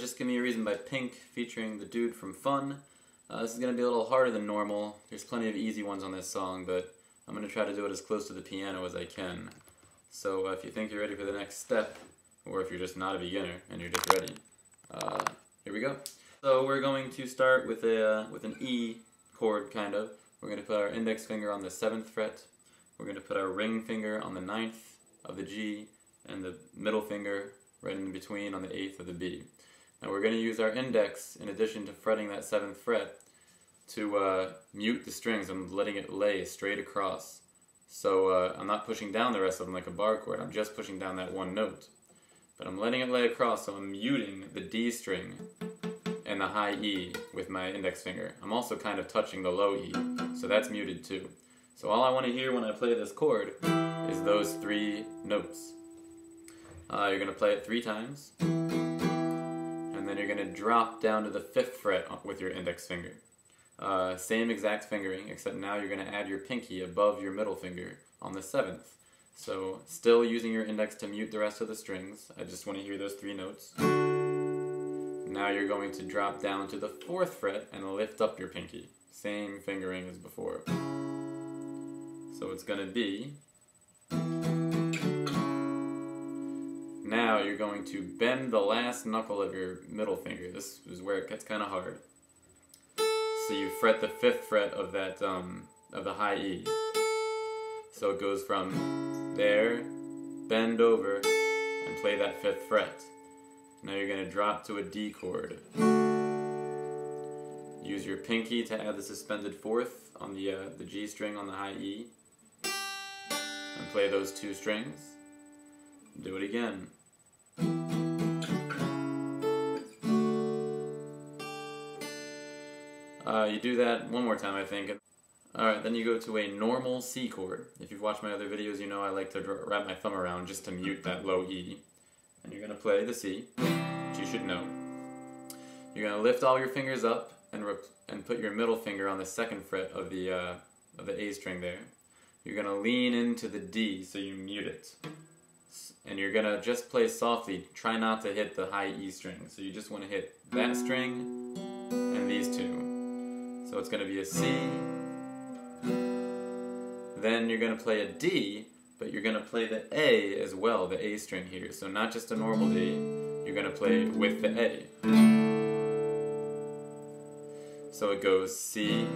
Just Give Me a Reason by Pink featuring the dude from Fun. This is going to be a little harder than normal. There's plenty of easy ones on this song, but I'm going to try to do it as close to the piano as I can. So if you think you're ready for the next step, or if you're just not a beginner and you're just ready, here we go. So we're going to start with an E chord, kind of. We're going to put our index finger on the 7th fret. We're going to put our ring finger on the 9th of the G, and the middle finger right in between on the 8th of the B. Now we're going to use our index, in addition to fretting that 7th fret, to mute the strings. I'm letting it lay straight across. So I'm not pushing down the rest of them like a bar chord, I'm just pushing down that one note. But I'm letting it lay across, so I'm muting the D string and the high E with my index finger. I'm also kind of touching the low E, so that's muted too. So all I want to hear when I play this chord is those 3 notes. You're going to play it 3 times, and then you're going to drop down to the 5th fret with your index finger. Same exact fingering, except now you're going to add your pinky above your middle finger on the 7th. So still using your index to mute the rest of the strings. I just want to hear those 3 notes. Now you're going to drop down to the 4th fret and lift up your pinky. Same fingering as before. So it's going to be... Now you're going to bend the last knuckle of your middle finger. This is where it gets kind of hard. So you fret the 5th fret of that of the high E. So it goes from there, bend over, and play that 5th fret. Now you're going to drop to a D chord. Use your pinky to add the suspended 4th on the G string on the high E, and play those 2 strings. Do it again. You do that one more time, I think. Alright, then you go to a normal C chord. If you've watched my other videos, you know I like to wrap my thumb around just to mute that low E. And you're going to play the C, which you should know. You're going to lift all your fingers up and put your middle finger on the 2nd fret of the A string there. You're going to lean into the D so you mute it. And you're going to just play softly. Try not to hit the high E string. So you just want to hit that string and these 2. So it's going to be a C. Then you're going to play a D, but you're going to play the A as well, the A string here. So not just a normal D, you're going to play with the A. So it goes C,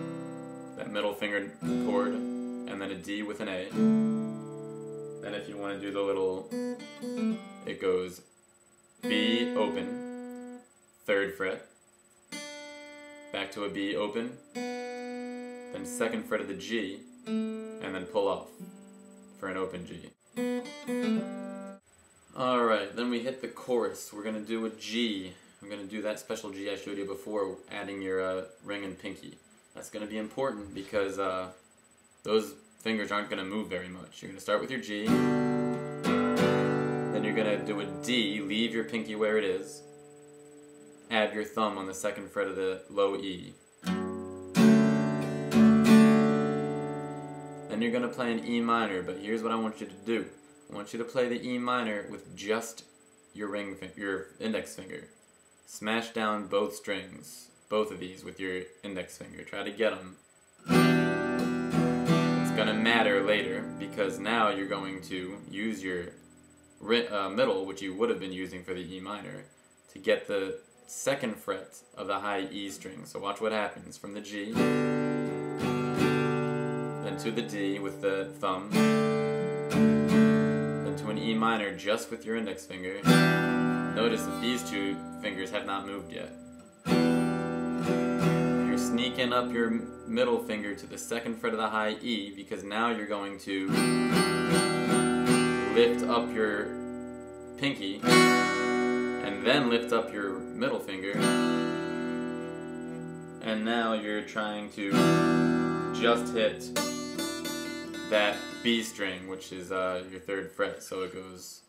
that middle finger chord, and then a D with an A. Then if you want to do the little, it goes B open, 3rd fret, back to a B open, then 2nd fret of the G, and then pull off for an open G. Alright, then we hit the chorus. We're going to do a G. We're going to do that special G I showed you before, adding your ring and pinky. That's going to be important because those fingers aren't going to move very much. You're going to start with your G, then you're going to do a D, leave your pinky where it is, add your thumb on the 2nd fret of the low E. Then you're going to play an E minor, but here's what I want you to do. I want you to play the E minor with just your index finger. Smash down both strings, both of these, with your index finger. Try to get them. It's going to matter later, because now you're going to use your middle, which you would have been using for the E minor, to get the 2nd fret of the high E string. So watch what happens. From the G, then to the D with the thumb, then to an E minor just with your index finger. Notice that these 2 fingers have not moved yet. You're sneaking up your middle finger to the 2nd fret of the high E, because now you're going to lift up your pinky and then lift up your middle finger, and now you're trying to just hit that B string, which is your 3rd fret, so it goes.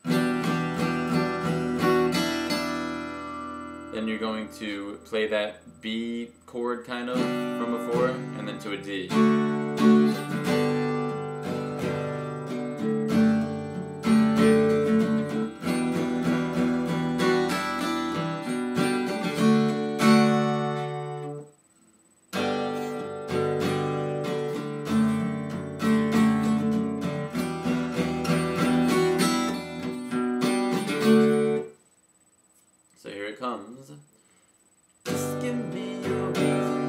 Then you're going to play that B chord kind of from before, and then to a D. comes. Just give me your reason.